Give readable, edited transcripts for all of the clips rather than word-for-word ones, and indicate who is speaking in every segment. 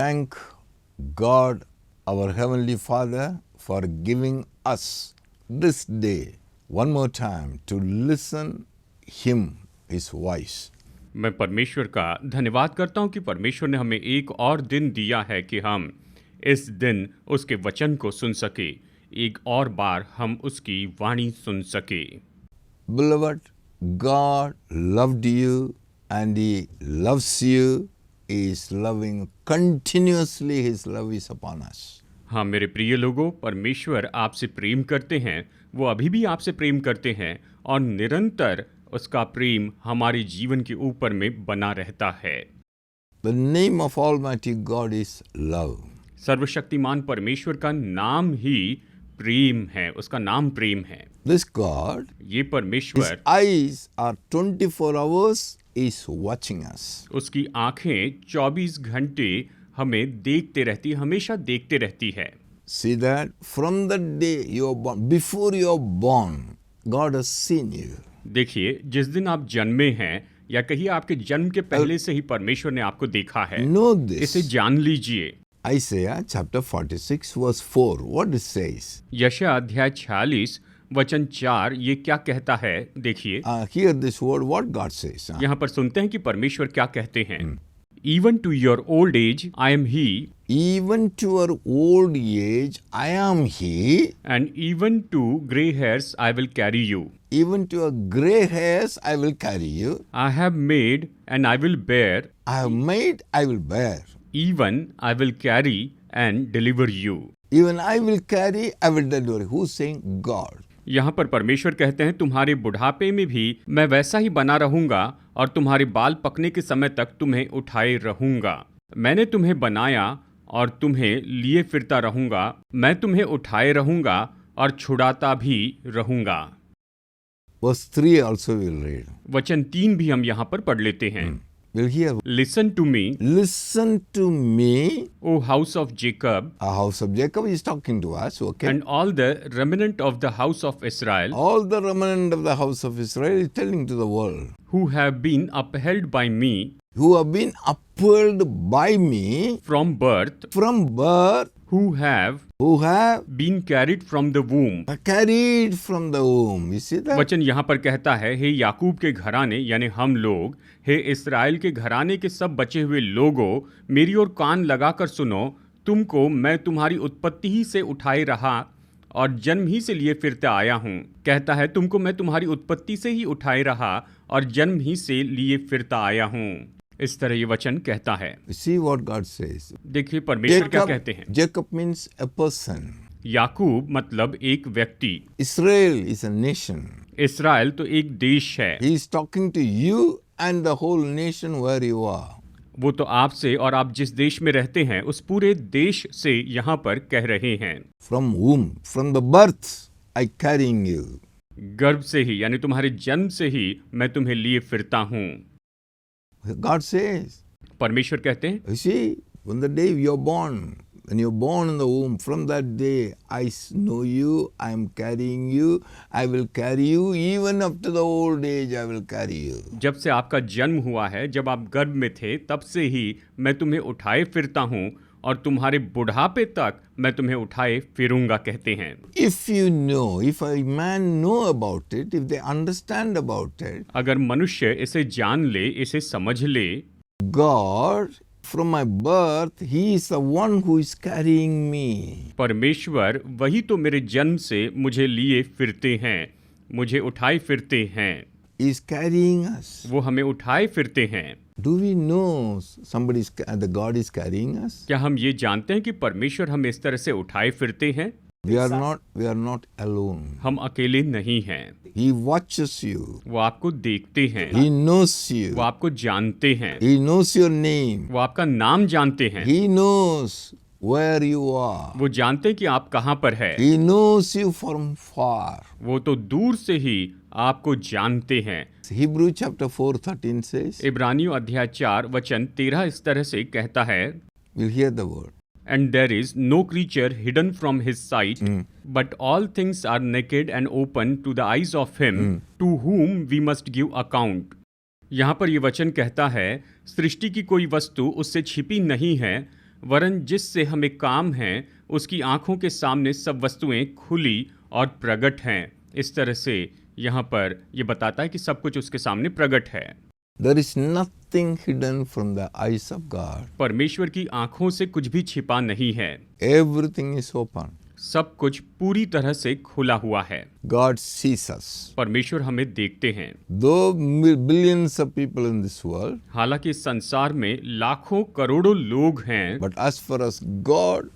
Speaker 1: thank God, our Heavenly Father, for giving us this day one more time to listen Him, His voice.
Speaker 2: मैं परमेश्वर का धन्यवाद करता हूं कि परमेश्वर ने हमें एक और दिन दिया है कि हम इस दिन उसके वचन को सुन सके, एक और बार हम उसकी वाणी सुन सके।
Speaker 1: Beloved, God loved you and He loves you. He is loving continuously. His love is upon us.
Speaker 2: हाँ मेरे प्रिय लोगों, परमेश्वर आपसे प्रेम करते हैं, वो अभी भी आपसे प्रेम करते हैं और निरंतर उसका प्रेम हमारे जीवन के ऊपर में बना रहता है।
Speaker 1: The name of Almighty God is love.
Speaker 2: सर्वशक्तिमान परमेश्वर का नाम ही प्रेम है, उसका नाम प्रेम है।
Speaker 1: This God,
Speaker 2: ये
Speaker 1: His
Speaker 2: परमेश्वर,
Speaker 1: eyes are 24 hours, is watching us.
Speaker 2: उसकी आंखें 24 घंटे हमें देखते रहती, हमेशा देखते रहती है।
Speaker 1: See that from the day you are born, before you are born, God has seen you.
Speaker 2: देखिए, जिस दिन आप जन्मे हैं या कहिए आपके जन्म के पहले से ही परमेश्वर ने आपको देखा है।
Speaker 1: Know this.
Speaker 2: इसे जान लीजिए।
Speaker 1: Isaiah chapter 46 verse 4, what it says?
Speaker 2: यशायाह अध्याय 46 वचन 4 ये क्या कहता है, देखिए।
Speaker 1: Hear this word, what God says.
Speaker 2: यहाँ पर सुनते हैं कि परमेश्वर क्या कहते हैं। Even to your old age I am he,
Speaker 1: Even to our old age, I am He.
Speaker 2: and even to gray hairs I will carry you.
Speaker 1: Even to your gray hairs, I will carry you.
Speaker 2: I have made and I will bear,
Speaker 1: I have made, I will bear.
Speaker 2: even I will carry and deliver you.
Speaker 1: Even I will carry, I will deliver. Who's saying? God.
Speaker 2: यहाँ पर परमेश्वर कहते हैं तुम्हारे बुढ़ापे में भी मैं वैसा ही बना रहूंगा और तुम्हारे बाल पकने के समय तक तुम्हें उठाए रहूंगा। मैंने तुम्हें बनाया और तुम्हें लिए फिरता रहूंगा, मैं तुम्हें उठाए रहूंगा और छुड़ाता भी रहूंगा।
Speaker 1: Verse 3 also we will read.
Speaker 2: वचन 3 भी हम यहाँ पर पढ़ लेते हैं।
Speaker 1: We'll hear.
Speaker 2: Listen to me,
Speaker 1: Listen to me,
Speaker 2: O house of Jacob,
Speaker 1: a house of Jacob is talking to us, okay?
Speaker 2: and all the remnant of the house of Israel,
Speaker 1: All the remnant of the house of Israel is telling to the world,
Speaker 2: who have been upheld by me
Speaker 1: who have been upheld by me
Speaker 2: from birth,
Speaker 1: from birth,
Speaker 2: who have
Speaker 1: who have
Speaker 2: been carried from the womb.
Speaker 1: carried from the womb. You see that?
Speaker 2: वचन यहाँ पर कहता है, हे याकूब के घराने यानी हम लोग, हे इस्राएल के घराने के सब बचे हुए लोगों, मेरी ओर कान लगाकर सुनो, तुमको मैं तुम्हारी उत्पत्ति ही से उठाए रहा और जन्म ही से लिए फिरते आया हूँ। कहता है तुमको मैं तुम्हारी उत्पत्ति से ही उठाए रहा और जन्म ही से लिए फिरता आया हूँ। इस तरह ये वचन कहता है।
Speaker 1: See what God says.
Speaker 2: देखिए परमेश्वर क्या कहते हैं।
Speaker 1: Jacob means a person.
Speaker 2: याकूब मतलब एक व्यक्ति,
Speaker 1: Israel is a nation.
Speaker 2: इस्राएल तो एक देश है।
Speaker 1: He is talking to you and the whole nation where you are.
Speaker 2: वो तो आपसे और आप जिस देश में रहते हैं उस पूरे देश से यहाँ पर कह रहे हैं।
Speaker 1: From womb, from the birth, I carrying you.
Speaker 2: गर्भ से ही यानी तुम्हारे जन्म से ही मैं तुम्हें लिए फिरता हूँ।
Speaker 1: God says.
Speaker 2: परमेश्वर कहते हैं,
Speaker 1: You see, when the day you're born, when you're born in the womb, from that day I know you, I am carrying you, I will carry you, even up to the old age I will carry you.
Speaker 2: जब से आपका जन्म हुआ है, जब आप गर्भ में थे, तब से ही मैं तुम्हें उठाए फिरता हूँ और तुम्हारे बुढ़ापे तक मैं तुम्हें उठाए फिरूंगा, कहते हैं।
Speaker 1: If you know, if a man know about it, if they understand about it,
Speaker 2: अगर मनुष्य इसे जान ले, इसे समझ ले,
Speaker 1: God, from my birth, He is the one who is carrying me.
Speaker 2: परमेश्वर वही तो मेरे जन्म से मुझे लिए फिरते हैं, मुझे उठाए फिरते हैं।
Speaker 1: He is carrying us.
Speaker 2: वो हमें उठाए फिरते हैं।
Speaker 1: Do we know the God is carrying us?
Speaker 2: क्या हम ये जानते हैं कि परमेश्वर हमें इस तरह से उठाए फिरते हैं?
Speaker 1: We are not alone.
Speaker 2: हम अकेले नहीं हैं।
Speaker 1: He watches you.
Speaker 2: वो आपको देखते हैं,
Speaker 1: He knows you.
Speaker 2: वो आपको जानते हैं,
Speaker 1: He knows your name.
Speaker 2: वो आपका नाम जानते हैं,
Speaker 1: He knows where you are.
Speaker 2: वो जानते हैं कि आप कहाँ पर है।
Speaker 1: He knows you from far.
Speaker 2: वो तो दूर से ही आपको जानते हैं।
Speaker 1: Hebrew chapter 4:13 says,
Speaker 2: इब्रानियों अध्याय 4 वचन 13 इस तरह से कहता है,
Speaker 1: we'll hear the word.
Speaker 2: And there is no creature hidden from his sight, but all things are naked and open to the eyes of him to whom we must give account. यहाँ पर ये वचन कहता है, सृष्टि की कोई वस्तु उससे छिपी नहीं है, वरन जिससे हमें काम है उसकी आंखों के सामने सब वस्तुएं खुली और प्रगट हैं। इस तरह से यहाँ पर ये बताता है कि सब कुछ उसके सामने प्रगट है।
Speaker 1: There is nothing hidden from the eyes of God.
Speaker 2: परमेश्वर की आंखों से कुछ भी छिपा नहीं है।
Speaker 1: Everything is open.
Speaker 2: सब कुछ पूरी तरह से खुला हुआ है।
Speaker 1: God sees us.
Speaker 2: परमेश्वर हमें देखते हैं।
Speaker 1: Though billions of people in this world,
Speaker 2: हालांकि इस संसार में लाखों करोड़ों लोग हैं,
Speaker 1: but as far as God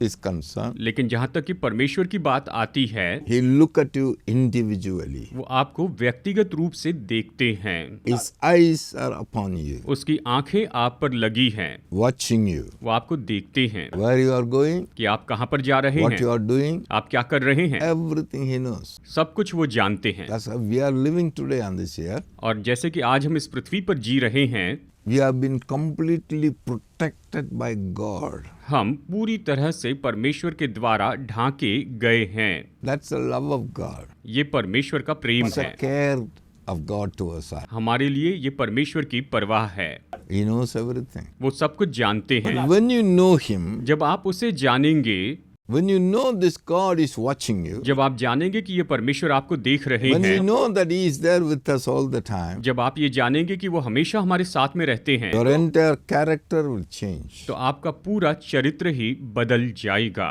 Speaker 1: is concerned,
Speaker 2: लेकिन जहां तक कि परमेश्वर की बात आती है,
Speaker 1: He look at you individually.
Speaker 2: वो आपको व्यक्तिगत रूप से देखते हैं।
Speaker 1: His eyes are upon you,
Speaker 2: उसकी आंखें आप पर लगी हैं,
Speaker 1: watching you.
Speaker 2: वो आपको देखते हैं
Speaker 1: Where you are going,
Speaker 2: कि आप कहां पर जा रहे
Speaker 1: what you
Speaker 2: हैं,
Speaker 1: are doing,
Speaker 2: आप क्या कर रहे हैं,
Speaker 1: everything He knows.
Speaker 2: सब कुछ वो जानते हैं।
Speaker 1: That's how we are living today on this earth.
Speaker 2: और जैसे कि आज हम इस पृथ्वी पर जी रहे हैं,
Speaker 1: We have been completely protected by God.
Speaker 2: हम पूरी तरह से परमेश्वर के द्वारा ढांके गए हैं।
Speaker 1: That's the love of God.
Speaker 2: ये परमेश्वर का प्रेम
Speaker 1: It's a
Speaker 2: है।
Speaker 1: care of God towards us.
Speaker 2: हमारे लिए ये परमेश्वर की परवाह है।
Speaker 1: He knows everything.
Speaker 2: वो सब कुछ जानते हैं।
Speaker 1: When you know Him,
Speaker 2: जब आप उसे जानेंगे,
Speaker 1: when you know this God is watching you,
Speaker 2: जब आप जानेंगे कि ये परमेश्वर आपको देख रहे
Speaker 1: when you
Speaker 2: हैं,
Speaker 1: know that He is there with us all the time,
Speaker 2: जब आप ये जानेंगे कि वो हमेशा हमारे साथ में रहते हैं,
Speaker 1: your entire character will change.
Speaker 2: तो आपका पूरा चरित्र ही बदल जाएगा।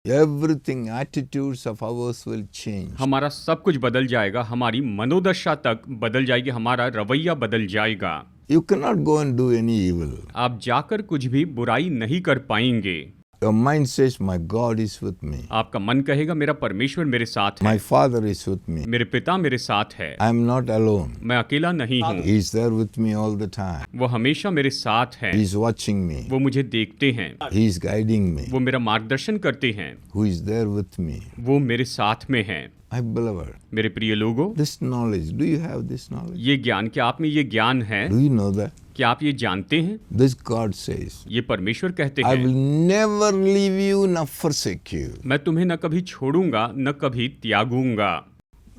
Speaker 1: Everything, attitudes of ours will change.
Speaker 2: हमारा सब कुछ बदल जाएगा, हमारी मनोदशा तक बदल जाएगी, हमारा रवैया बदल जाएगा।
Speaker 1: You cannot go and do any evil.
Speaker 2: आप जाकर कुछ भी बुराई नहीं कर पाएंगे।
Speaker 1: Your mind says, my God is with me.
Speaker 2: आपका मन कहेगा मेरा परमेश्वर मेरे साथ है,
Speaker 1: My Father is with me.
Speaker 2: मेरे पिता मेरे साथ है,
Speaker 1: I am not alone.
Speaker 2: मैं अकेला नहीं हूँ,
Speaker 1: He is there with me all the time.
Speaker 2: वो हमेशा मेरे साथ है,
Speaker 1: He is watching me.
Speaker 2: वो मुझे देखते हैं,
Speaker 1: He is guiding me.
Speaker 2: वो मेरा मार्गदर्शन करते हैं,
Speaker 1: Who is there with me?
Speaker 2: वो मेरे साथ में हैं।
Speaker 1: My beloved,
Speaker 2: मेरे प्रिय लोगों,
Speaker 1: this knowledge, do you have this knowledge?
Speaker 2: ये ज्ञान, क्या आप में ये ज्ञान है?
Speaker 1: Do you know that?
Speaker 2: क्या आप ये जानते हैं?
Speaker 1: This God says,
Speaker 2: ये परमेश्वर कहते
Speaker 1: I
Speaker 2: हैं,
Speaker 1: will never leave you nor forsake you.
Speaker 2: मैं तुम्हें न कभी छोड़ूंगा न कभी त्यागूंगा।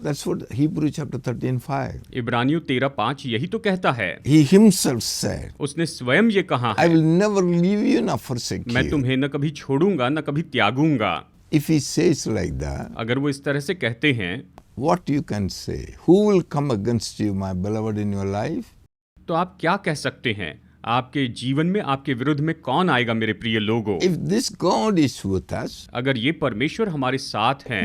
Speaker 1: That's what Hebrew chapter 13:5.
Speaker 2: इब्रानियों 13:5 यही तो कहता है।
Speaker 1: He himself said,
Speaker 2: उसने स्वयं ये कहा
Speaker 1: I
Speaker 2: है,
Speaker 1: will never leave you nor forsake
Speaker 2: मैं
Speaker 1: you.
Speaker 2: तुम्हें न कभी छोड़ूंगा न कभी त्यागूंगा।
Speaker 1: If he says like that,
Speaker 2: अगर वो इस तरह से कहते हैं,
Speaker 1: what you can say? Who will come against you, my beloved, in your life?
Speaker 2: तो आप क्या कह सकते हैं? आपके जीवन में आपके विरुद्ध में कौन आएगा मेरे प्रिय लोगों?
Speaker 1: If this God is with us,
Speaker 2: अगर ये परमेश्वर हमारे साथ हैं,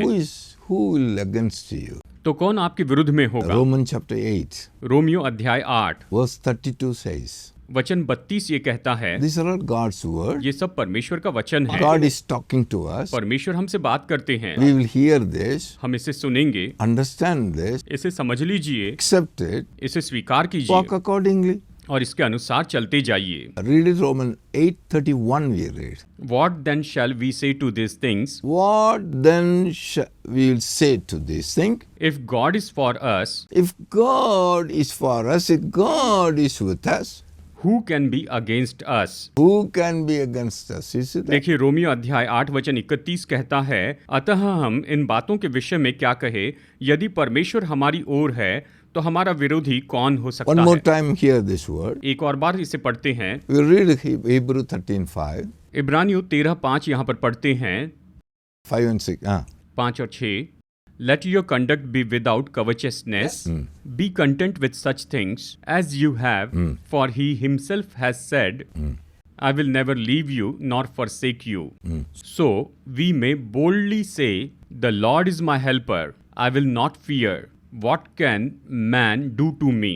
Speaker 1: who will against you?
Speaker 2: तो कौन आपके विरुद्ध में होगा?
Speaker 1: Romans chapter 8,
Speaker 2: रोमियो अध्याय 8
Speaker 1: verse 32 says,
Speaker 2: वचन 32 ये कहता है,
Speaker 1: these are all God's word.
Speaker 2: ये सब परमेश्वर का वचन है।
Speaker 1: God is talking to us.
Speaker 2: परमेश्वर हमसे बात करते हैं,
Speaker 1: We will hear this,
Speaker 2: हम इसे सुनेंगे,
Speaker 1: understand this,
Speaker 2: इसे समझ लीजिए,
Speaker 1: accept it,
Speaker 2: इसे स्वीकार
Speaker 1: walk
Speaker 2: कीजिए
Speaker 1: accordingly.
Speaker 2: और इसके अनुसार चलते जाइए।
Speaker 1: Read it, Romans 8:31 we read.
Speaker 2: What then shall we say to these things?
Speaker 1: What then shall we will say to this thing?
Speaker 2: If God is for us,
Speaker 1: If God is for us, if God is with us,
Speaker 2: who can be against us?
Speaker 1: who can be against us? You see that?
Speaker 2: देखिए Romeo अध्याय 8 वचन 31 कहता है, अतः हम इन बातों के विषय में क्या कहे, यदि परमेश्वर हमारी ओर है तो हमारा विरोधी कौन हो
Speaker 1: One
Speaker 2: सकता
Speaker 1: more
Speaker 2: है?
Speaker 1: time hear this word.
Speaker 2: एक और बार इसे पढ़ते हैं।
Speaker 1: We read Hebrew 13:5,
Speaker 2: इब्रानियों 13:5 यहाँ पर पढ़ते हैं,
Speaker 1: 5 and 6.
Speaker 2: 5 और 6। Let your conduct be without covetousness. Be content with such things as you have, for he himself has said, I will never leave you nor forsake you. So we may boldly say, the Lord is my helper. I will not fear. What can man do to me?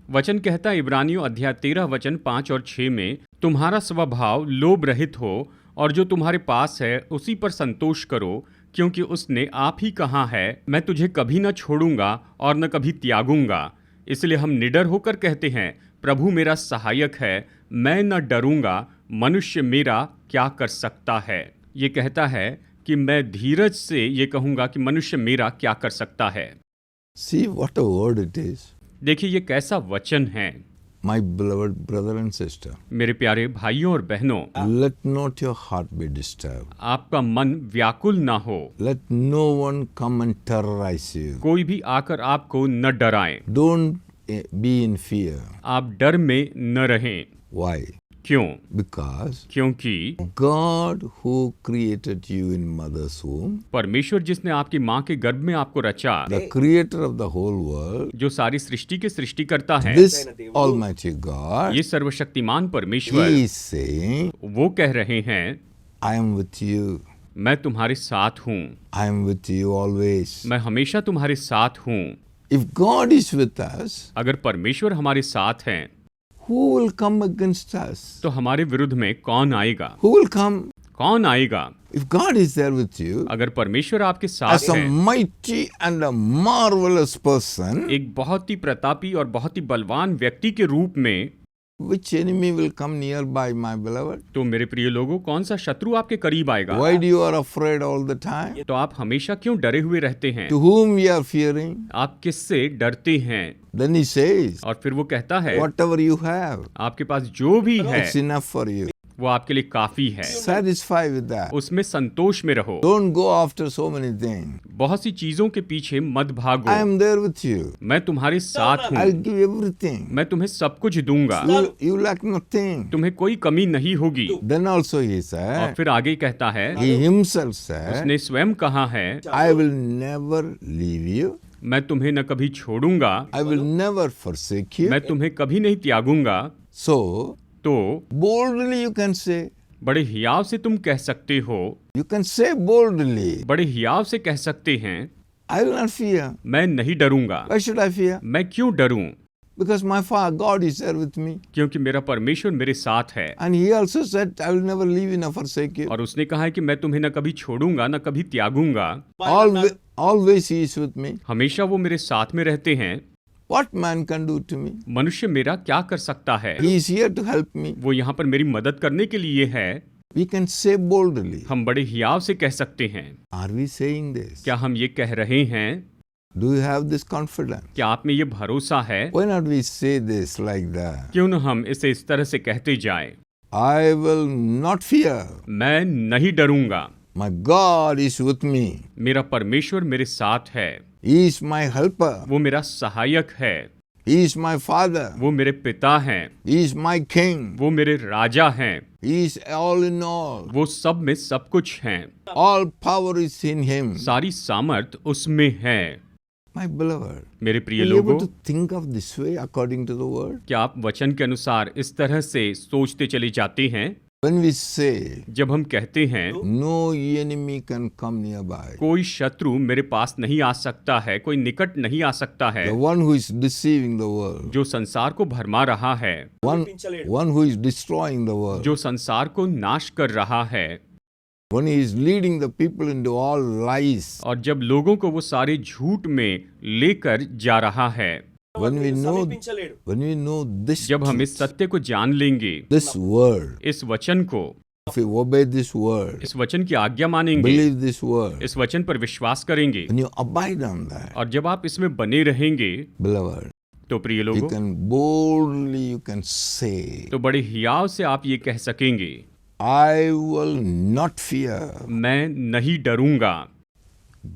Speaker 2: वचन कहता है इब्रानियों अध्याय 13 वचन 5 और 6 में, तुम्हारा स्वभाव लोभ रहित हो और जो तुम्हारे पास है उसी पर संतोष करो, क्योंकि उसने आप ही कहा है, मैं तुझे कभी न छोड़ूंगा और न कभी त्यागूंगा। इसलिए हम निडर होकर कहते हैं, प्रभु मेरा सहायक है, मैं न डरूंगा, मनुष्य मेरा क्या कर सकता है। ये कहता है कि मैं धीरज से ये कहूंगा कि मनुष्य मेरा क्या कर सकता है।
Speaker 1: See what a word it is.
Speaker 2: देखिए ये कैसा वचन है।
Speaker 1: My beloved brother and sister,
Speaker 2: मेरे प्यारे भाइयों और बहनों,
Speaker 1: let not your heart be disturbed.
Speaker 2: आपका मन व्याकुल ना हो,
Speaker 1: Let no one come and terrorize you.
Speaker 2: कोई भी आकर आपको न डराए,
Speaker 1: Don't be in fear.
Speaker 2: आप डर में न रहें।
Speaker 1: Why?
Speaker 2: क्यों?
Speaker 1: Because
Speaker 2: क्योंकि
Speaker 1: God who created you in mother's womb,
Speaker 2: परमेश्वर जिसने आपकी माँ के गर्भ में आपको रचा,
Speaker 1: the creator of the whole world,
Speaker 2: जो सारी सृष्टि के सृष्टिकर्ता है,
Speaker 1: this Almighty God,
Speaker 2: ये सर्वशक्तिमान परमेश्वर,
Speaker 1: He is saying,
Speaker 2: वो कह रहे हैं,
Speaker 1: I am with you.
Speaker 2: मैं तुम्हारे साथ हूँ,
Speaker 1: I am with you always.
Speaker 2: मैं हमेशा तुम्हारे साथ हूँ।
Speaker 1: If God is with us,
Speaker 2: अगर परमेश्वर हमारे साथ हैं,
Speaker 1: who will come against us?
Speaker 2: तो हमारे विरुद्ध में कौन आएगा?
Speaker 1: Who will come?
Speaker 2: कौन आएगा?
Speaker 1: If God is there with you,
Speaker 2: अगर परमेश्वर आपके
Speaker 1: as
Speaker 2: साथ
Speaker 1: a
Speaker 2: है,
Speaker 1: mighty and a marvelous person,
Speaker 2: एक बहुत ही प्रतापी और बहुत ही बलवान व्यक्ति के रूप में,
Speaker 1: which enemy will come nearby, my beloved?
Speaker 2: तो मेरे प्रिय लोगों, कौन सा शत्रु आपके करीब आएगा?
Speaker 1: Why do you are afraid all the time?
Speaker 2: तो आप हमेशा क्यों डरे हुए रहते हैं?
Speaker 1: To whom you are fearing?
Speaker 2: आप किससे डरते हैं?
Speaker 1: Then he says,
Speaker 2: और फिर वो कहता है,
Speaker 1: whatever you have,
Speaker 2: आपके पास जो भी है
Speaker 1: it's enough for you.
Speaker 2: वो आपके लिए काफी है।
Speaker 1: Satisfy with that.
Speaker 2: उसमें संतोष में रहो।
Speaker 1: Don't go after so many things.
Speaker 2: बहुत सी चीजों के पीछे मत भागो।
Speaker 1: I am there with you.
Speaker 2: मैं तुम्हारे साथ
Speaker 1: I'll
Speaker 2: हूँ।
Speaker 1: give everything.
Speaker 2: मैं तुम्हें सब कुछ दूंगा।
Speaker 1: You lack nothing.
Speaker 2: तुम्हें कोई कमी नहीं होगी।
Speaker 1: Then also he
Speaker 2: और
Speaker 1: said,
Speaker 2: फिर आगे कहता है,
Speaker 1: he himself said,
Speaker 2: उसने स्वयं कहा है,
Speaker 1: I will never leave you.
Speaker 2: मैं तुम्हें न कभी छोड़ूंगा,
Speaker 1: I will never forsake you.
Speaker 2: मैं तुम्हें कभी नहीं त्यागूंगा।
Speaker 1: So,
Speaker 2: तो
Speaker 1: boldly you can say,
Speaker 2: बड़े हियाव से तुम कह सकते हो,
Speaker 1: you can say boldly,
Speaker 2: बड़े हियाव से कह सकते हैं,
Speaker 1: I will not fear.
Speaker 2: मैं नहीं डरूंगा।
Speaker 1: Why should I fear?
Speaker 2: मैं क्यों डरूं?
Speaker 1: Because my Father, God is there with me.
Speaker 2: क्योंकि मेरा परमेश्वर मेरे साथ है।
Speaker 1: And he also said, I will never leave you nor forsake you.
Speaker 2: और उसने कहा है कि मैं तुम्हें न कभी छोड़ूंगा न कभी त्यागूंगा।
Speaker 1: Always he is with me.
Speaker 2: हमेशा वो मेरे साथ में रहते हैं।
Speaker 1: What man can do to me?
Speaker 2: मनुष्य मेरा क्या कर सकता है?
Speaker 1: He is here to help me.
Speaker 2: वो यहाँ पर मेरी मदद करने के लिए है।
Speaker 1: We can say boldly.
Speaker 2: हम बड़े हियाव से कह सकते हैं।
Speaker 1: Are we saying this?
Speaker 2: क्या हम ये कह रहे हैं?
Speaker 1: Do you have this confidence?
Speaker 2: क्या आप में ये भरोसा है?
Speaker 1: Why not we say this like that?
Speaker 2: क्यों न हम इसे इस तरह से कहते जाएं?
Speaker 1: I will not fear.
Speaker 2: मैं नहीं डरूंगा।
Speaker 1: My God is with me.
Speaker 2: मेरा परमेश्वर मेरे साथ है।
Speaker 1: He is my helper.
Speaker 2: वो मेरा सहायक है।
Speaker 1: He is my father.
Speaker 2: वो मेरे पिता हैं।
Speaker 1: He is my king.
Speaker 2: वो मेरे राजा हैं।
Speaker 1: He is all in all.
Speaker 2: वो सब में सब कुछ हैं।
Speaker 1: All power is in him.
Speaker 2: सारी सामर्थ उसमें है।
Speaker 1: My beloved,
Speaker 2: मेरे प्रिय
Speaker 1: are you
Speaker 2: लोगों,
Speaker 1: able to think of this way according to the word?
Speaker 2: क्या आप वचन के अनुसार इस तरह से सोचते चले जाते हैं?
Speaker 1: When we say,
Speaker 2: जब हम कहते हैं,
Speaker 1: no enemy can come nearby,
Speaker 2: कोई शत्रु मेरे पास नहीं आ सकता है, कोई निकट नहीं आ सकता है,
Speaker 1: the one who is deceiving the world,
Speaker 2: जो संसार को भरमा रहा है,
Speaker 1: one who is destroying the world,
Speaker 2: जो संसार को नाश कर रहा है,
Speaker 1: when he is leading the people into all lies,
Speaker 2: और जब लोगों को वो सारे झूठ में लेकर जा रहा है,
Speaker 1: when we know this,
Speaker 2: जब हम इस सत्य को जान लेंगे,
Speaker 1: this word,
Speaker 2: इस वचन को,
Speaker 1: if we obey this word,
Speaker 2: इस वचन की आज्ञा मानेंगे,
Speaker 1: believe this word,
Speaker 2: इस वचन पर विश्वास करेंगे,
Speaker 1: when you abide on that,
Speaker 2: और जब आप इसमें बने रहेंगे,
Speaker 1: beloved,
Speaker 2: तो प्रिय
Speaker 1: you
Speaker 2: लोगों,
Speaker 1: can boldly, you can say,
Speaker 2: तो बड़े हियाव से आप ये कह सकेंगे,
Speaker 1: I will not fear.
Speaker 2: मैं नहीं डरूंगा।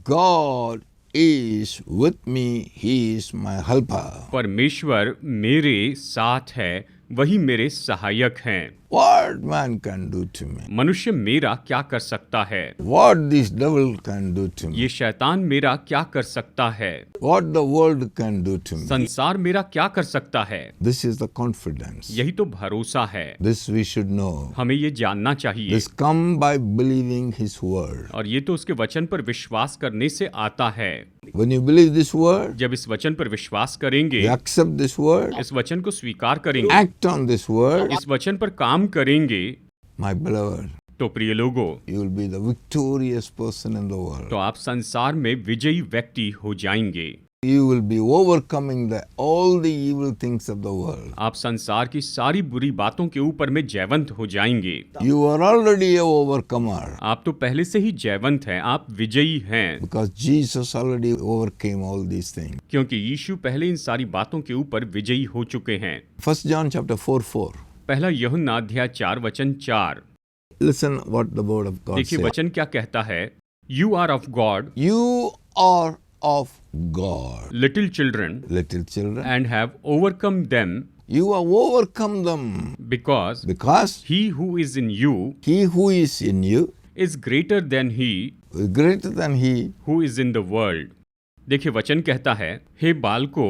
Speaker 1: God is with me. He is my helper.
Speaker 2: परमेश्वर मेरे साथ है, वही मेरे सहायक हैं।
Speaker 1: What man can do to me?
Speaker 2: मनुष्य मेरा क्या कर सकता है?
Speaker 1: What this devil can do to me?
Speaker 2: ये शैतान मेरा क्या कर सकता है?
Speaker 1: What the world can do to me?
Speaker 2: संसार मेरा क्या कर सकता है?
Speaker 1: This is the confidence.
Speaker 2: यही तो भरोसा है।
Speaker 1: This we should know.
Speaker 2: हमें ये जानना चाहिए।
Speaker 1: This come by believing His word.
Speaker 2: और ये तो उसके वचन पर विश्वास करने से आता है।
Speaker 1: When you believe this word,
Speaker 2: जब इस वचन पर विश्वास करेंगे,
Speaker 1: you accept this word,
Speaker 2: इस वचन को स्वीकार करेंगे,
Speaker 1: act on this word,
Speaker 2: इस वचन पर काम करेंगे,
Speaker 1: my beloved,
Speaker 2: तो प्रिय लोगों,
Speaker 1: you will be the victorious person in the world.
Speaker 2: तो आप संसार में विजयी व्यक्ति हो जाएंगे।
Speaker 1: You will be overcoming all the evil things of the world.
Speaker 2: आप संसार की सारी बुरी बातों के ऊपर में जयवंत हो जाएंगे।
Speaker 1: You are already a overcomer
Speaker 2: आप तो पहले से ही जयवंत हैं, आप विजयी हैं,
Speaker 1: because Jesus already overcame all these things.
Speaker 2: क्योंकि यीशु पहले इन सारी बातों के ऊपर विजयी हो चुके हैं।
Speaker 1: 1 John chapter 4:4.
Speaker 2: पहला यूहन्ना अध्याय 4 वचन 4।
Speaker 1: Listen what the word of God
Speaker 2: देखिए
Speaker 1: says.
Speaker 2: वचन क्या कहता है, you are of God,
Speaker 1: You are of God,
Speaker 2: little children,
Speaker 1: little children,
Speaker 2: and have overcome them,
Speaker 1: You have overcome them
Speaker 2: because
Speaker 1: because
Speaker 2: he who is in you
Speaker 1: he who is in you
Speaker 2: is greater than he
Speaker 1: is greater than he
Speaker 2: who is in the world. देखिए वचन कहता है, हे बालको,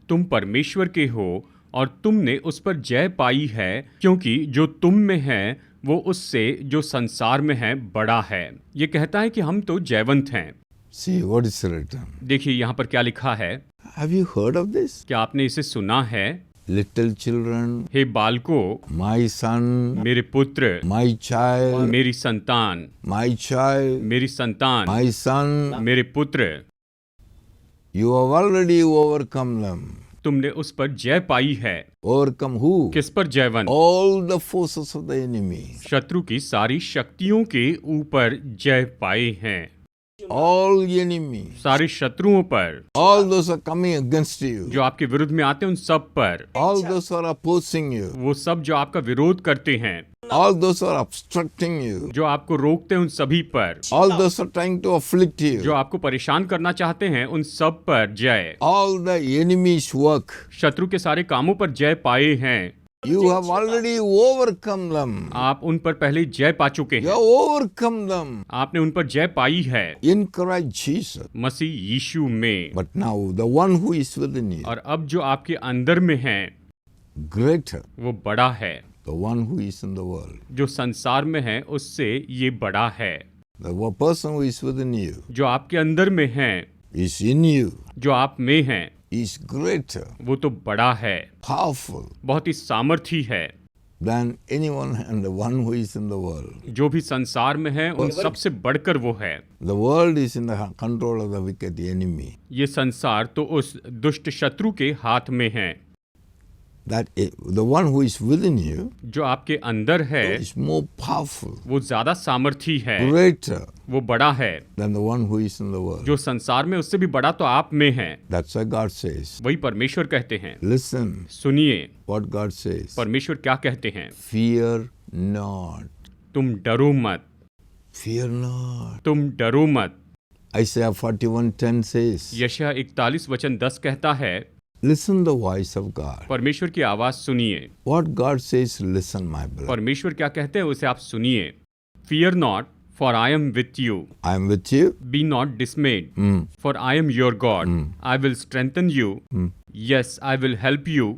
Speaker 2: तुम परमेश्वर के हो और तुमने उस पर जय पाई है, क्योंकि जो तुम में है वो उससे जो संसार में है बड़ा है। ये कहता है कि हम तो जयवंत हैं।
Speaker 1: See what is written.
Speaker 2: देखिए यहाँ पर क्या लिखा है।
Speaker 1: Have you heard of this?
Speaker 2: क्या आपने इसे सुना है?
Speaker 1: Little children,
Speaker 2: hey BALCO,
Speaker 1: my son,
Speaker 2: मेरे पुत्र,
Speaker 1: my child,
Speaker 2: मेरी संतान,
Speaker 1: my child,
Speaker 2: मेरी संतान,
Speaker 1: my son,
Speaker 2: मेरे पुत्र,
Speaker 1: you have already overcome them.
Speaker 2: तुमने उस पर जय पाई है।
Speaker 1: Overcome who?
Speaker 2: किस पर जयवंत?
Speaker 1: All the forces of the enemy.
Speaker 2: शत्रु की सारी शक्तियों के ऊपर जय पाए हैं।
Speaker 1: All enemies.
Speaker 2: सारे शत्रुओं पर,
Speaker 1: All those are coming against you.
Speaker 2: जो आपके विरुद्ध में आते हैं उन सब पर,
Speaker 1: All those are opposing you.
Speaker 2: वो सब जो आपका विरोध करते हैं,
Speaker 1: All those are obstructing you.
Speaker 2: जो आपको रोकते हैं उन सभी पर,
Speaker 1: All those are trying to afflict
Speaker 2: जो
Speaker 1: you.
Speaker 2: आपको परेशान करना चाहते हैं उन सब पर जय।
Speaker 1: All the enemy's work.
Speaker 2: शत्रु के सारे कामों पर जय पाए हैं।
Speaker 1: You have already overcome them.
Speaker 2: आप उन पर पहले जय पा चुके
Speaker 1: You
Speaker 2: हैं।
Speaker 1: have overcome them
Speaker 2: आपने उन पर जय पाई है
Speaker 1: in Christ Jesus.
Speaker 2: मसीह यीशु में।
Speaker 1: But now the one who is within you,
Speaker 2: और अब जो आपके अंदर में है
Speaker 1: greater,
Speaker 2: वो बड़ा है।
Speaker 1: the one who is in the world.
Speaker 2: जो संसार में है उससे ये बड़ा है।
Speaker 1: The person who is within you
Speaker 2: जो आपके अंदर में है,
Speaker 1: is in you,
Speaker 2: जो आप में है,
Speaker 1: is greater,
Speaker 2: वो तो बड़ा है,
Speaker 1: powerful
Speaker 2: बहुत ही सामर्थी है
Speaker 1: than anyone and the one who is in the world.
Speaker 2: जो भी संसार में है उन सबसे बढ़कर वो है।
Speaker 1: The world is in the control of the wicked enemy.
Speaker 2: ये संसार तो उस दुष्ट शत्रु के हाथ में है।
Speaker 1: The one who is within you
Speaker 2: जो आपके अंदर है
Speaker 1: is more powerful,
Speaker 2: वो ज्यादा सामर्थी है,
Speaker 1: greater
Speaker 2: वो बड़ा है।
Speaker 1: than the one who is in the world.
Speaker 2: जो संसार में उससे भी बड़ा तो आप में है।
Speaker 1: That's why God says,
Speaker 2: वही परमेश्वर कहते हैं।
Speaker 1: listen
Speaker 2: सुनिए
Speaker 1: what God says.
Speaker 2: परमेश्वर क्या कहते हैं।
Speaker 1: Fear not.
Speaker 2: तुम डरो मत,
Speaker 1: Fear not.
Speaker 2: तुम डरो मत।
Speaker 1: Isaiah 41:10 says,
Speaker 2: यशायाह 41:10 कहता है,
Speaker 1: listen the voice of God.
Speaker 2: परमेश्वर की आवाज सुनिए।
Speaker 1: What God says, listen, my beloved.
Speaker 2: परमेश्वर क्या कहते हैं उसे आप सुनिए। Fear not, for I am with you.
Speaker 1: I am with you.
Speaker 2: Be not dismayed,
Speaker 1: Mm.
Speaker 2: for I am your God. I will strengthen you. Yes, I will help you.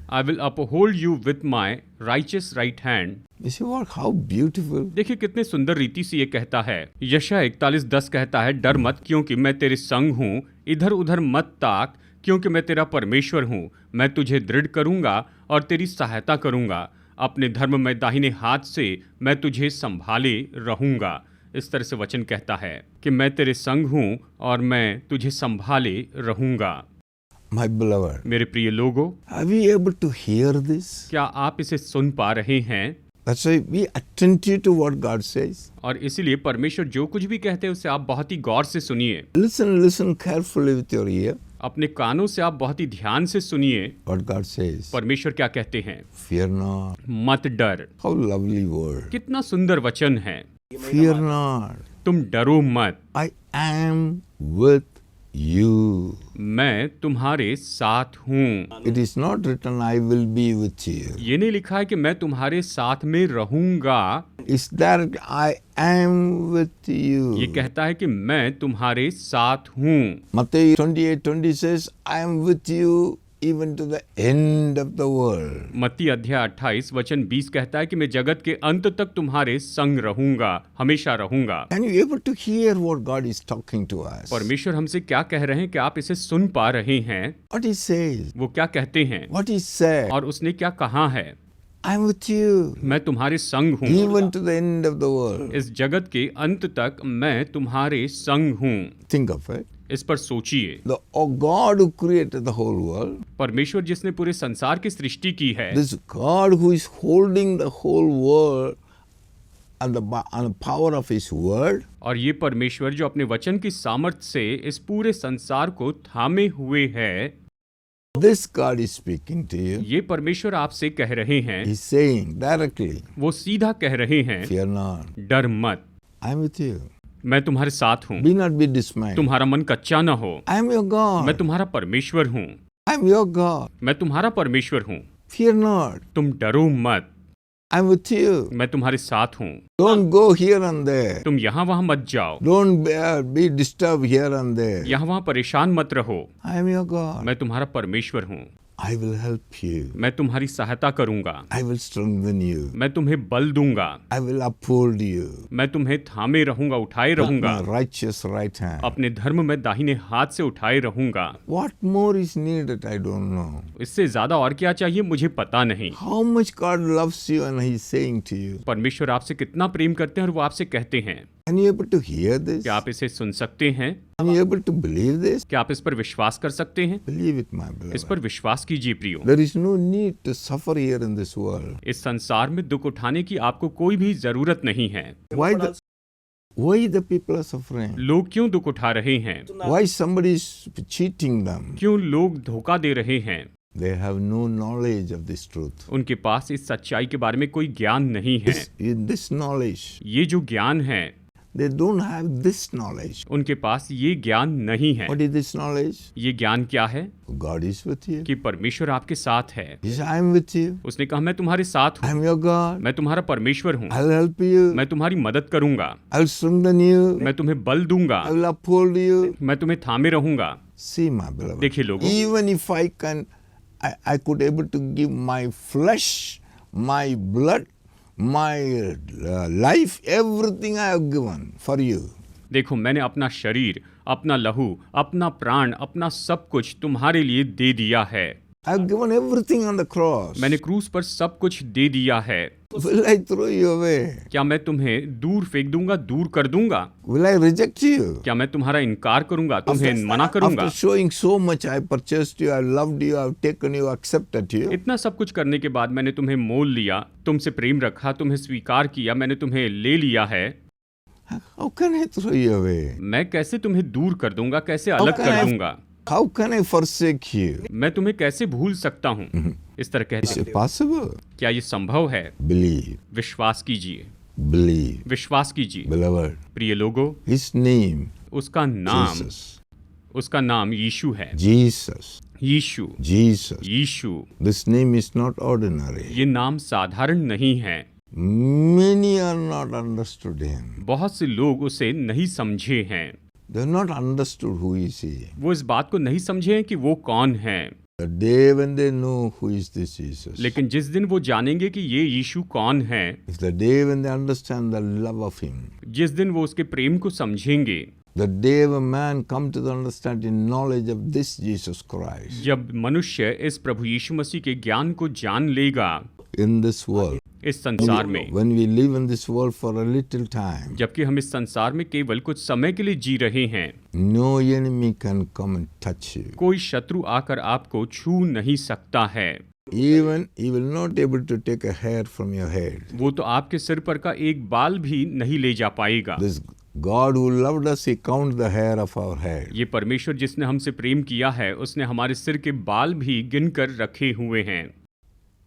Speaker 2: I will uphold you with my righteous right hand.
Speaker 1: You see what? How beautiful.
Speaker 2: देखिए कितने सुंदर रीति से ये कहता है। यशायाह 41:10 कहता है, डर मत क्योंकि मैं तेरे संग हूँ, इधर उधर मत ताक क्योंकि मैं तेरा परमेश्वर हूँ। मैं तुझे दृढ़ करूँगा और तेरी सहायता करूँगा। अपने धर्म में दाहिने हाथ से मैं तुझे संभाले रहूँगा। इस तरह से वचन कहता है कि मैं तेरे संग हूँ और मैं तुझे संभाले रहूँगा।
Speaker 1: My beloved,
Speaker 2: मेरे प्रिय लोगों,
Speaker 1: are we able to hear this?
Speaker 2: क्या आप इसे सुन पा रहे हैं?
Speaker 1: That's why be attentive to what God says.
Speaker 2: और इसीलिए परमेश्वर जो कुछ भी कहते हैं उसे आप बहुत ही गौर से सुनिए।
Speaker 1: Listen carefully with your ear.
Speaker 2: अपने कानों से आप बहुत ही ध्यान से सुनिए
Speaker 1: What God says.
Speaker 2: परमेश्वर क्या कहते हैं।
Speaker 1: Fear not.
Speaker 2: मत डर।
Speaker 1: How lovely word.
Speaker 2: कितना सुंदर वचन है।
Speaker 1: Fear not.
Speaker 2: तुम डरो मत,
Speaker 1: I am with you.
Speaker 2: मैं तुम्हारे साथ हूँ।
Speaker 1: It is not written, I will be with you.
Speaker 2: ये नहीं लिखा है कि मैं तुम्हारे साथ में रहूंगा।
Speaker 1: It's that I am with you.
Speaker 2: ये कहता है कि मैं तुम्हारे साथ हूँ।
Speaker 1: Matthew 28:20 says, I am with you even to the end of the world.
Speaker 2: मत्ती अध्याय 28:20 कहता है कि मैं जगत के अंत तक तुम्हारे संग रहूंगा, हमेशा रहूंगा।
Speaker 1: Can you able to hear what God is talking to us?
Speaker 2: परमेश्वर हमसे क्या कह रहे हैं कि आप इसे सुन पा रहे हैं।
Speaker 1: What he says,
Speaker 2: वो क्या कहते हैं
Speaker 1: what he said,
Speaker 2: और उसने क्या कहा है।
Speaker 1: I am with you
Speaker 2: मैं तुम्हारे संग हूँ,
Speaker 1: even to the end of the world.
Speaker 2: इस जगत के अंत तक मैं तुम्हारे संग हूँ।
Speaker 1: Think of it.
Speaker 2: इस पर सोचिए।
Speaker 1: The God who created the whole world,
Speaker 2: परमेश्वर जिसने पूरे संसार की सृष्टि की है,
Speaker 1: this God who is holding the whole world and the power of his word,
Speaker 2: और ये परमेश्वर जो अपने वचन की सामर्थ्य से इस पूरे संसार को थामे हुए है,
Speaker 1: this God is speaking to you.
Speaker 2: ये परमेश्वर आपसे कह रहे हैं।
Speaker 1: He's saying directly,
Speaker 2: वो सीधा कह रहे हैं,
Speaker 1: fear not,
Speaker 2: डर मत,
Speaker 1: I am with you.
Speaker 2: मैं तुम्हारे साथ हूँ।
Speaker 1: Be not be dismayed.
Speaker 2: तुम्हारा मन कच्चा न हो।
Speaker 1: I am your God.
Speaker 2: मैं तुम्हारा परमेश्वर हूँ।
Speaker 1: I am your God.
Speaker 2: मैं तुम्हारा परमेश्वर हूँ।
Speaker 1: Fear not.
Speaker 2: तुम डरो मत,
Speaker 1: I'm with you.
Speaker 2: मैं तुम्हारे साथ हूँ।
Speaker 1: Don't go here and there.
Speaker 2: तुम यहाँ वहाँ मत जाओ,
Speaker 1: Don't be disturbed here and there.
Speaker 2: यहाँ वहाँ परेशान मत रहो।
Speaker 1: I am your God.
Speaker 2: मैं तुम्हारा परमेश्वर हूँ,
Speaker 1: I will help you.
Speaker 2: मैं तुम्हारी सहायता करूँगा,
Speaker 1: I will strengthen you.
Speaker 2: मैं तुम्हें बल दूंगा,
Speaker 1: I will uphold you.
Speaker 2: मैं तुम्हें थामे रहूंगा, उठाए रहूंगा,
Speaker 1: My righteous right hand.
Speaker 2: अपने धर्म में दाहिने हाथ से उठाए रहूंगा।
Speaker 1: What more is needed? I don't know.
Speaker 2: इससे ज्यादा और क्या चाहिए मुझे पता नहीं।
Speaker 1: How much God loves you and He is saying to you.
Speaker 2: परमेश्वर आपसे कितना प्रेम करते हैं और वो आपसे कहते हैं।
Speaker 1: Can you able to hear this?
Speaker 2: क्या आप इसे सुन सकते हैं?
Speaker 1: Can you able to believe this?
Speaker 2: क्या आप इस पर विश्वास कर सकते हैं?
Speaker 1: Believe it, my
Speaker 2: इस
Speaker 1: beloved.
Speaker 2: पर विश्वास कीजिए प्रियो।
Speaker 1: There is no need to suffer here in this world.
Speaker 2: इस संसार में दुख उठाने की आपको कोई भी जरूरत नहीं है।
Speaker 1: Why the people are suffering?
Speaker 2: लोग क्यों दुख उठा रहे हैं?
Speaker 1: Why somebody is cheating them?
Speaker 2: क्यों लोग धोखा दे रहे हैं?
Speaker 1: They have no knowledge of this truth.
Speaker 2: उनके पास इस सच्चाई के बारे में कोई ज्ञान नहीं है।
Speaker 1: This knowledge.
Speaker 2: ये जो ज्ञान है,
Speaker 1: They don't have this knowledge.
Speaker 2: उनके पास ये ज्ञान नहीं है।
Speaker 1: What is this knowledge?
Speaker 2: ये ज्ञान क्या है?
Speaker 1: God is with you.
Speaker 2: कि परमेश्वर आपके साथ है।
Speaker 1: He said, I am with you.
Speaker 2: उसने कहा मैं तुम्हारे साथ
Speaker 1: I
Speaker 2: हूँ,
Speaker 1: am your God.
Speaker 2: मैं तुम्हारा परमेश्वर हूँ,
Speaker 1: I'll help you.
Speaker 2: मैं तुम्हारी मदद करूंगा,
Speaker 1: I'll strengthen you.
Speaker 2: मैं तुम्हें बल दूंगा,
Speaker 1: I will uphold you.
Speaker 2: मैं तुम्हें थामे रहूंगा।
Speaker 1: See, my beloved.
Speaker 2: देखिए लोगों,
Speaker 1: Even if I could able to give my flesh, my blood, my life, everything I have given for you.
Speaker 2: देखो मैंने अपना शरीर, अपना लहू, अपना प्राण, अपना सब कुछ तुम्हारे लिए दे दिया है।
Speaker 1: I have given everything on the cross.
Speaker 2: मैंने क्रूस पर सब कुछ दे दिया है।
Speaker 1: Will I throw you away?
Speaker 2: क्या मैं तुम्हें दूर फेंक दूंगा, दूर कर दूंगा?
Speaker 1: Will I reject you?
Speaker 2: क्या मैं तुम्हारा इनकार करूंगा, तुम्हें मना करूंगा?
Speaker 1: After showing so much, I purchased you, I loved you, I have taken you, accepted you.
Speaker 2: इतना सब कुछ करने के बाद मैंने तुम्हें मोल लिया, तुमसे प्रेम रखा, तुम्हें स्वीकार किया, मैंने तुम्हें ले लिया है।
Speaker 1: How can I throw you away?
Speaker 2: मैं कैसे तुम्हें दूर कर दूंगा, कैसे अलग कर दूंगा?
Speaker 1: How can I forsake you?
Speaker 2: मैं तुम्हें कैसे भूल सकता हूँ? इस तरह कहते
Speaker 1: Is
Speaker 2: हैं।
Speaker 1: it possible?
Speaker 2: क्या ये संभव है?
Speaker 1: Believe,
Speaker 2: विश्वास कीजिए,
Speaker 1: believe,
Speaker 2: विश्वास कीजिए।
Speaker 1: beloved.
Speaker 2: प्रिय लोगों,
Speaker 1: His name,
Speaker 2: उसका नाम,
Speaker 1: Jesus,
Speaker 2: उसका नाम यीशु है।
Speaker 1: Jesus,
Speaker 2: Yeshu,
Speaker 1: Jesus.
Speaker 2: Yeshu.
Speaker 1: This name is not ordinary.
Speaker 2: ये नाम साधारण नहीं है।
Speaker 1: Many are not understood him.
Speaker 2: बहुत से लोग उसे नहीं समझे हैं।
Speaker 1: They have not understood who is he.
Speaker 2: वो इस बात को नहीं समझे हैं कि वो कौन है।
Speaker 1: The day when they know who is this Jesus,
Speaker 2: लेकिन जिस दिन वो जानेंगे कि ये यीशु कौन है,
Speaker 1: is the day when they understand the love of him.
Speaker 2: जिस दिन वो उसके प्रेम को समझेंगे,
Speaker 1: The day a man come to the understanding knowledge of this Jesus Christ
Speaker 2: जब मनुष्य इस प्रभु यीशु मसीह के ज्ञान को जान लेगा
Speaker 1: in this world.
Speaker 2: इस संसार में,
Speaker 1: When we live in this world for a little time,
Speaker 2: जबकि हम इस संसार में केवल कुछ समय के लिए जी रहे हैं,
Speaker 1: no enemy can come and touch you.
Speaker 2: कोई शत्रु आकर आपको छू नहीं सकता है।
Speaker 1: Even he will not able to take a hair from your head.
Speaker 2: वो तो आपके सिर पर का एक बाल भी नहीं ले जा पाएगा।
Speaker 1: This God who loved us, he counts the hair of our head.
Speaker 2: ये परमेश्वर जिसने हमसे प्रेम किया है, उसने हमारे सिर के बाल भी गिनकर रखे हुए हैं।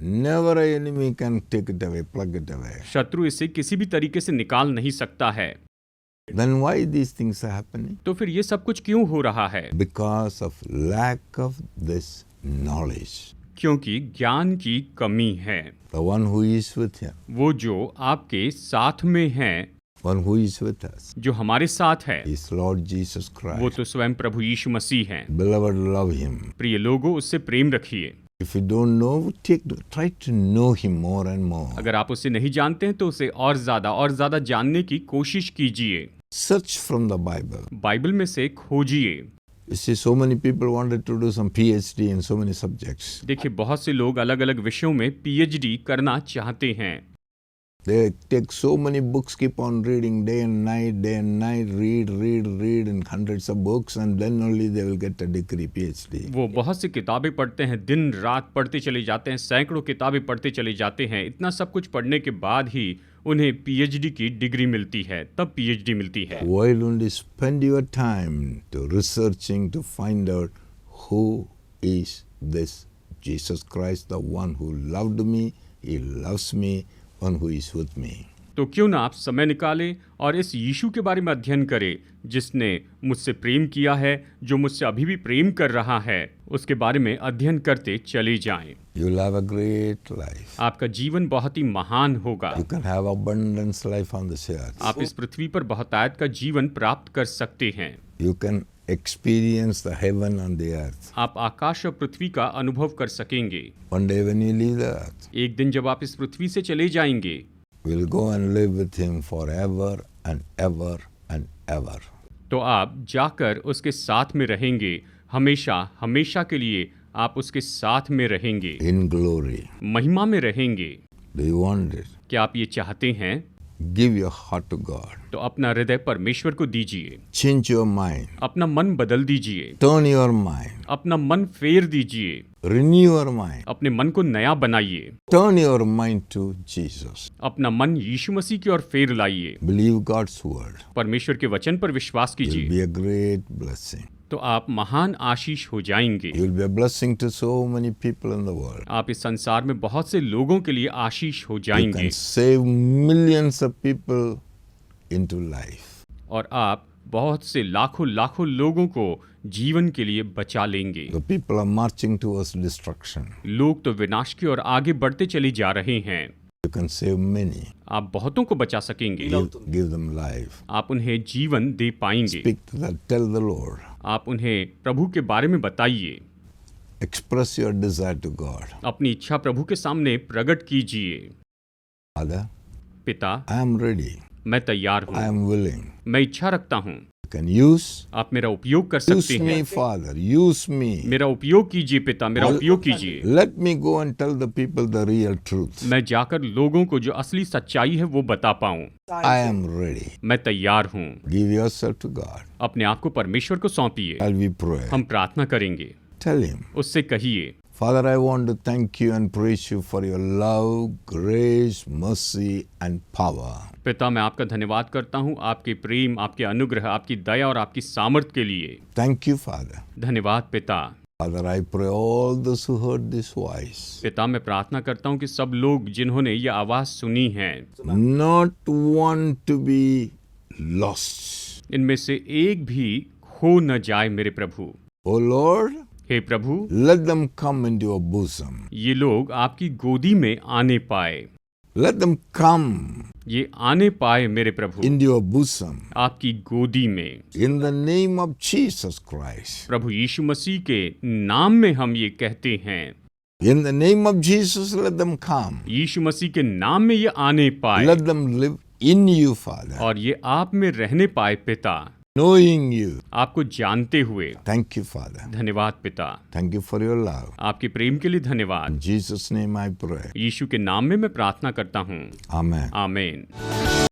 Speaker 1: Never an enemy can take it away, plug it away.
Speaker 2: शत्रु इसे किसी भी तरीके से निकाल नहीं सकता है।
Speaker 1: Then why these things are happening?
Speaker 2: तो फिर ये सब कुछ क्यों हो रहा है?
Speaker 1: Because of lack of this knowledge.
Speaker 2: क्योंकि ज्ञान की कमी है।
Speaker 1: The one who is with him,
Speaker 2: वो जो आपके साथ में है,
Speaker 1: one who is with us,
Speaker 2: जो हमारे साथ है,
Speaker 1: is Lord Jesus
Speaker 2: वो
Speaker 1: Christ.
Speaker 2: तो स्वयं प्रभु यीशु मसीह हैं।
Speaker 1: Beloved, love him.
Speaker 2: प्रिय लोगों, उससे प्रेम रखिए।
Speaker 1: If you don't know, try to know him more and more.
Speaker 2: अगर आप उसे नहीं जानते हैं तो उसे और ज्यादा जानने की कोशिश कीजिए।
Speaker 1: Search from the Bible.
Speaker 2: Bible में से खोजिए।
Speaker 1: You see, so many people wanted to do some PhD in so many subjects.
Speaker 2: देखिए बहुत से लोग अलग अलग विषयों में पीएचडी करना चाहते हैं।
Speaker 1: They take so many books, keep on reading day and night, read in hundreds of books, and then only they will get a degree, PhD.
Speaker 2: वो बहुत सी किताबें पढ़ते हैं, दिन रात पढ़ते चले जाते हैं, सैकड़ों किताबें पढ़ते चले जाते हैं। इतना सब कुछ पढ़ने के बाद ही उन्हें पीएचडी की डिग्री मिलती है, तब पीएचडी मिलती है।
Speaker 1: Why don't you spend your time to researching to find out who is this Jesus Christ, the one who loved me, he loves me, one who is with me.
Speaker 2: तो क्यों ना आप समय निकालें और इस यीशु के बारे में अध्ययन करें जिसने मुझसे प्रेम किया है, जो मुझसे अभी भी प्रेम कर रहा है, उसके बारे में अध्ययन करते चले जाएं।
Speaker 1: You'll have a great life.
Speaker 2: आपका जीवन बहुत ही महान होगा।
Speaker 1: You can have abundance life on this earth.
Speaker 2: आप इस पृथ्वी पर बहुतायत का जीवन प्राप्त कर सकते हैं।
Speaker 1: You can experience the heaven on the earth.
Speaker 2: आप आकाश और पृथ्वी का अनुभव कर सकेंगे।
Speaker 1: One day when you leave the earth,
Speaker 2: एक दिन जब आप इस पृथ्वी से चले जाएंगे,
Speaker 1: we'll go and live with him forever and ever and ever.
Speaker 2: तो आप जाकर उसके साथ में रहेंगे, हमेशा हमेशा के लिए आप उसके साथ में रहेंगे,
Speaker 1: In glory.
Speaker 2: महिमा में रहेंगे।
Speaker 1: Do you want it?
Speaker 2: क्या आप ये चाहते हैं?
Speaker 1: Give your heart to God.
Speaker 2: तो अपना हृदय परमेश्वर को दीजिए,
Speaker 1: Change your mind.
Speaker 2: अपना मन बदल दीजिए,
Speaker 1: Turn your mind.
Speaker 2: अपना मन फेर दीजिए,
Speaker 1: Renew your mind.
Speaker 2: अपने मन को नया बनाइए,
Speaker 1: Turn your mind to Jesus.
Speaker 2: अपना मन यीशु मसीह की ओर फेर लाइए,
Speaker 1: Believe God's word.
Speaker 2: परमेश्वर के वचन पर विश्वास
Speaker 1: You'll
Speaker 2: कीजिए,
Speaker 1: be a great blessing.
Speaker 2: तो आप महान आशीष हो जाएंगे।
Speaker 1: You'll be a blessing to so many people in the world.
Speaker 2: आप इस संसार में बहुत से लोगों के लिए आशीष हो
Speaker 1: You
Speaker 2: जाएंगे
Speaker 1: can save millions of people into life.
Speaker 2: और आप बहुत से लाखों लाखों लोगों को जीवन के लिए बचा लेंगे।
Speaker 1: The people are marching towards destruction.
Speaker 2: लोग तो विनाश की ओर आगे बढ़ते चले जा रहे हैं।
Speaker 1: You can save many.
Speaker 2: आप बहुतों को बचा सकेंगे।
Speaker 1: Give them life.
Speaker 2: आप उन्हें जीवन दे पाएंगे।
Speaker 1: Speak to them. Tell the Lord.
Speaker 2: आप उन्हें प्रभु के बारे में बताइए।
Speaker 1: Express your desire to God.
Speaker 2: अपनी इच्छा प्रभु के सामने प्रकट कीजिए।
Speaker 1: Father,
Speaker 2: पिता,
Speaker 1: I am ready.
Speaker 2: मैं तैयार
Speaker 1: I
Speaker 2: हूँ,
Speaker 1: am willing.
Speaker 2: मैं इच्छा रखता हूँ।
Speaker 1: You can use.
Speaker 2: आप मेरा उपयोग कर
Speaker 1: Use
Speaker 2: सकते
Speaker 1: me,
Speaker 2: हैं।
Speaker 1: Father. Use me.
Speaker 2: मेरा उपयोग कीजिए पिता, मेरा उपयोग कीजिए।
Speaker 1: Let me go and tell the people the real truth.
Speaker 2: मैं जाकर लोगों को जो असली सच्चाई है वो बता पाऊं।
Speaker 1: I am ready.
Speaker 2: मैं तैयार हूँ।
Speaker 1: Give yourself to God.
Speaker 2: अपने आप को परमेश्वर को सौंपिए।
Speaker 1: Shall we pray?
Speaker 2: हम प्रार्थना करेंगे।
Speaker 1: Tell him.
Speaker 2: उससे कहिए,
Speaker 1: Father, I want to thank you and praise you for your love, grace, mercy and power.
Speaker 2: पिता मैं आपका धन्यवाद करता हूँ आपके प्रेम, आपके अनुग्रह, आपकी दया और आपकी सामर्थ के लिए।
Speaker 1: Thank you, Father.
Speaker 2: धन्यवाद पिता।
Speaker 1: Father, I pray all those who heard this voice,
Speaker 2: पिता मैं प्रार्थना करता हूँ कि सब लोग जिन्होंने ये आवाज सुनी है,
Speaker 1: not one to be lost.
Speaker 2: इनमें से एक भी खो न जाए मेरे प्रभु।
Speaker 1: Oh Lord,
Speaker 2: hey Prabhu,
Speaker 1: let them come into your bosom.
Speaker 2: ये लोग आपकी गोदी में आने पाए,
Speaker 1: Let them come
Speaker 2: ये आने पाए मेरे प्रभु
Speaker 1: into your bosom.
Speaker 2: आपकी गोदी में।
Speaker 1: In the name of Jesus Christ.
Speaker 2: प्रभु यीशु मसीह के नाम में हम ये कहते हैं।
Speaker 1: In the name of Jesus, let them come.
Speaker 2: यीशु मसीह के नाम में ये आने पाए
Speaker 1: Let them live in you, Father.
Speaker 2: और ये आप में रहने पाए पिता,
Speaker 1: Knowing you.
Speaker 2: आपको जानते हुए।
Speaker 1: Thank you, Father.
Speaker 2: धन्यवाद पिता,
Speaker 1: Thank you for your love.
Speaker 2: आपके प्रेम के लिए धन्यवाद।
Speaker 1: In Jesus' name I pray.
Speaker 2: यीशु के नाम में मैं प्रार्थना करता हूँ,
Speaker 1: Amen.
Speaker 2: आमीन।